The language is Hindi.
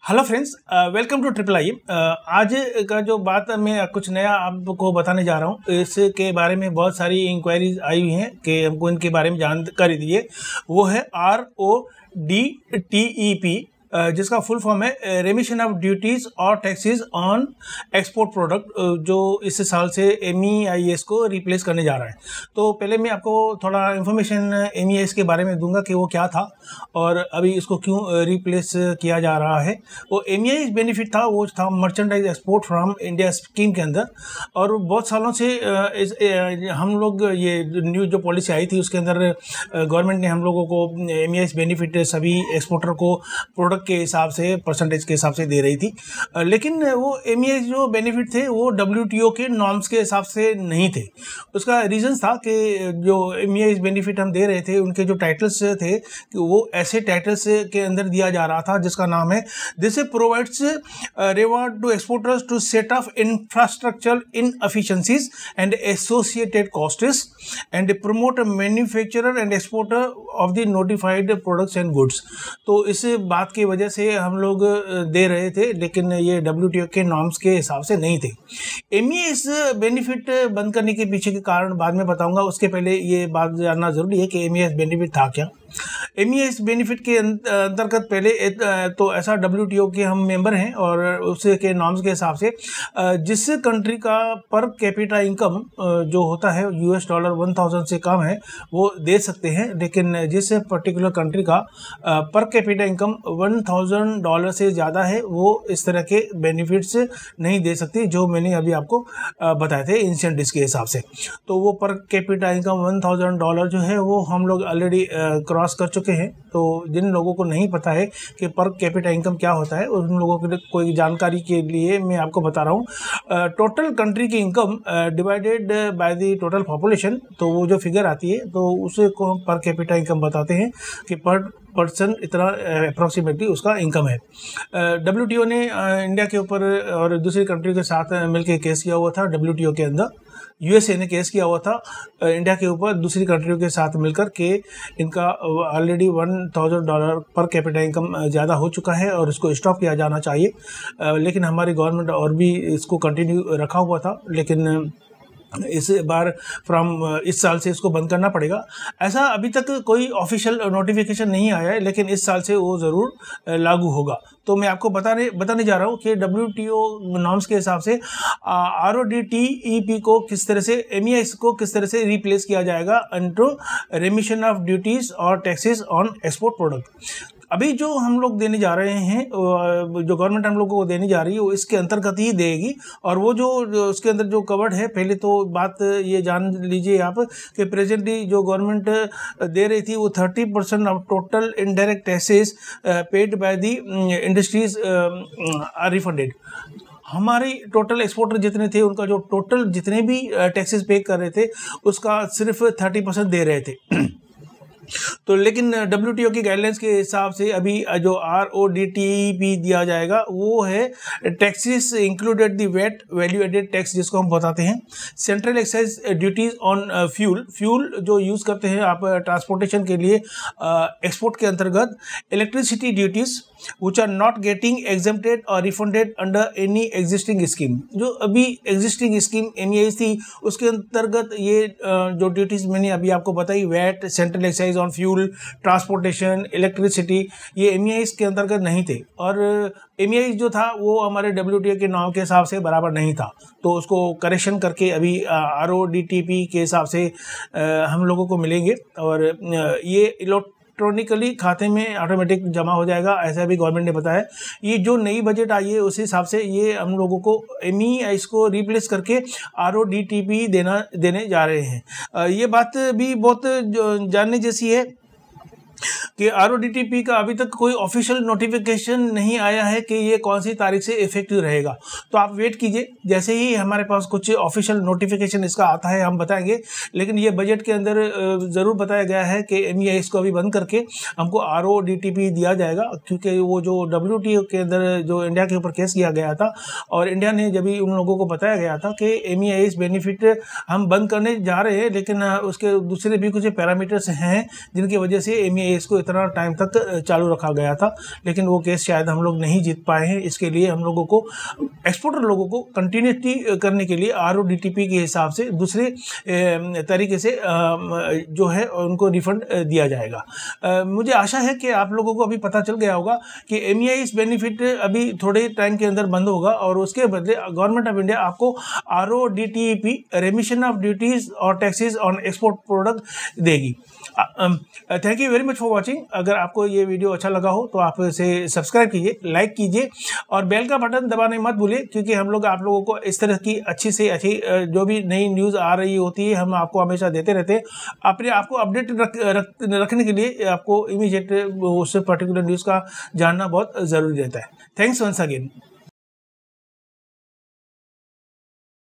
Hello friends, welcome to triple I. आज का जो बात मैं कुछ नया आपको बताने जा रहा हूँ, इसके बारे में बहुत सारी इंक्वायरीज आई हुई हैं कि हमको इनके बारे में जानकारी दीजिए। वो है RODTEP, जिसका फुल फॉर्म है रेमिशन ऑफ ड्यूटीज और टैक्सेस ऑन एक्सपोर्ट प्रोडक्ट, जो इस साल से MEIS को रिप्लेस करने जा रहा है। तो पहले मैं आपको थोड़ा इन्फॉर्मेशन MEIS के बारे में दूंगा कि वो क्या था और अभी इसको क्यों रिप्लेस किया जा रहा है। वो MEIS बेनिफिट था, वो था merchandise export from India scheme के अंदर, और बहुत सालों से हम लोग ये न्यू जो पॉलिसी आई थी उसके अंदर गवर्नमेंट ने हम लोगों को MEIS बेनिफिट सभी एक्सपोर्टर को प्रोडक्ट के हिसाब से, परसेंटेज के हिसाब से दे रही थी। लेकिन वो MEIS जो बेनिफिट थे वो WTO के नॉर्म्स के हिसाब से नहीं थे। उसका रीजन था कि जो MEIS बेनिफिट हम दे रहे थे उनके जो टाइटल्स थे कि वो ऐसे टाइटल्स के अंदर दिया जा रहा था जिसका नाम है this provides reward to exporters to set off infrastructure inefficiencies and associated costs and promote manufacturer and exporter of the notified products and goods. तो इस बात की वजह से हम लोग दे रहे थे, लेकिन ये WTO के नॉर्म्स के हिसाब से नहीं थे। MEIS बेनिफिट बंद करने के पीछे के कारण बाद में बताऊंगा, उसके पहले ये बात जानना जरूरी है कि MEIS बेनिफिट था क्या। MEIS बेनिफिट के अंतर्गत पहले तो ऐसा WTO के हम मेंबर हैं और उसके नॉर्म्स के हिसाब से जिस कंट्री का पर कैपिटा इनकम जो होता है $1000 से कम है वो दे सकते हैं, लेकिन जिस पर्टिकुलर कंट्री का पर कैपिटा इनकम $1000 से ज़्यादा है वो इस तरह के बेनिफिट्स नहीं दे सकती, जो मैंने अभी आपको बताए थे इंसेंटिव्स के हिसाब से। तो वो पर कैपिटा इनकम $1000 जो है वो हम लोग ऑलरेडी क्रॉस कर चुके हैं। तो जिन लोगों को नहीं पता है कि पर कैपिटा इनकम क्या होता है, उन लोगों के लिए कोई जानकारी के लिए मैं आपको बता रहा हूँ। टोटल कंट्री की income divided by the total population, तो वो जो फिगर आती है तो उसे को हम पर कैपिटा इनकम बताते हैं कि पर पर्सन इतना अप्रॉक्सीमेटली उसका इनकम है। WTO ने इंडिया के ऊपर और दूसरी कंट्री के साथ मिलकर केस किया हुआ था। WTO के अंदर USA ने केस किया हुआ था इंडिया के ऊपर दूसरी कंट्रियों के साथ मिलकर के इनका ऑलरेडी $1000 पर कैपिटा इनकम ज़्यादा हो चुका है और इसको स्टॉप किया जाना चाहिए। लेकिन हमारी गवर्नमेंट और भी इसको कंटिन्यू रखा हुआ था, लेकिन इस बार इस साल से इसको बंद करना पड़ेगा। ऐसा अभी तक कोई ऑफिशियल नोटिफिकेशन नहीं आया है, लेकिन इस साल से वो ज़रूर लागू होगा। तो मैं आपको बताने जा रहा हूँ कि WTO नॉर्म्स के हिसाब से RODTEP को किस तरह से, MEIS को किस तरह से रिप्लेस किया जाएगा अंडर रेमिशन ऑफ ड्यूटीज और टैक्सेस ऑन एक्सपोर्ट प्रोडक्ट। अभी जो हम लोग देने जा रहे हैं, जो गवर्नमेंट हम लोगों को देने जा रही है वो इसके अंतर्गत ही देगी। और वो जो उसके अंदर जो कवर्ड है, पहले तो बात ये जान लीजिए आप कि प्रेजेंटली जो गवर्नमेंट दे रही थी वो 30% of total indirect taxes paid by the industries are refunded. हमारी टोटल एक्सपोर्टर जितने थे उनका जो टोटल जितने भी टैक्सेस पे कर रहे थे उसका सिर्फ 30% दे रहे थे। तो लेकिन WTO की गाइडलाइंस के हिसाब से अभी जो RODTEP दिया जाएगा वो है taxes included the VAT value added tax, जिसको हम बताते हैं central excise duties on fuel जो यूज़ करते हैं आप ट्रांसपोर्टेशन के लिए एक्सपोर्ट के अंतर्गत, electricity duties which are not getting exempted or refunded under any existing scheme। जो अभी एग्जिस्टिंग स्कीम MEIS थी उसके अंतर्गत ये जो ड्यूटीज मैंने अभी आपको बताई, VAT, central excise on fuel, transportation, electricity, ये MEIS के अंतर्गत नहीं थे। और MEIS जो था वो हमारे WTO के नॉर्म के हिसाब से बराबर नहीं था, तो उसको करेक्शन करके अभी RODTEP के हिसाब से हम लोगों को मिलेंगे और ये इलेक्ट्रॉनिकली खाते में ऑटोमेटिक जमा हो जाएगा, ऐसा भी गवर्नमेंट ने बताया। ये जो नई बजट आई है उस हिसाब से ये हम लोगों को MEIS को रिप्लेस करके RODTEP देने जा रहे हैं। ये बात भी बहुत जानने जैसी है कि RODTEP का अभी तक कोई ऑफिशियल नोटिफिकेशन नहीं आया है कि ये कौन सी तारीख से इफेक्टिव रहेगा। तो आप वेट कीजिए, जैसे ही हमारे पास कुछ ऑफिशियल नोटिफिकेशन इसका आता है हम बताएंगे। लेकिन ये बजट के अंदर ज़रूर बताया गया है कि MEIS को अभी बंद करके हमको RODTEP दिया जाएगा, क्योंकि वो जो WTO के अंदर जो इंडिया के ऊपर केस किया गया था और इंडिया ने जब भी उन लोगों को बताया गया था कि MEIS बेनिफिट हम बंद करने जा रहे हैं, लेकिन उसके दूसरे भी कुछ पैरामीटर्स हैं जिनकी वजह से MEIS MEIS को इतना टाइम तक चालू रखा गया था, लेकिन वो केस शायद हम लोग नहीं जीत पाए हैं। इसके लिए हम लोगों को, एक्सपोर्टर लोगों को कंटिन्यूटी करने के लिए RODTP के हिसाब से दूसरे तरीके से जो है उनको रिफंड दिया जाएगा। मुझे आशा है कि आप लोगों को अभी पता चल गया होगा कि MEIS बेनिफिट अभी थोड़े टाइम के अंदर बंद होगा और उसके बदले गवर्नमेंट ऑफ इंडिया आपको RODTP, रेमिशन ऑफ ड्यूटीज और टैक्सेस ऑन एक्सपोर्ट प्रोडक्ट देगी। Thank you very much for watching. अगर आपको ये वीडियो अच्छा लगा हो तो आप इसे सब्सक्राइब कीजिए, लाइक कीजिए और बेल का बटन दबाने मत भूलिए, क्योंकि हम लोग आप लोगों को इस तरह की अच्छी से अच्छी जो भी नई न्यूज़ आ रही होती है हम आपको हमेशा देते रहते हैं। अपने आपको अपडेट रखने के लिए आपको इमीडिएट उस पर्टिकुलर न्यूज़ का जानना बहुत ज़रूरी रहता है। Thanks once again.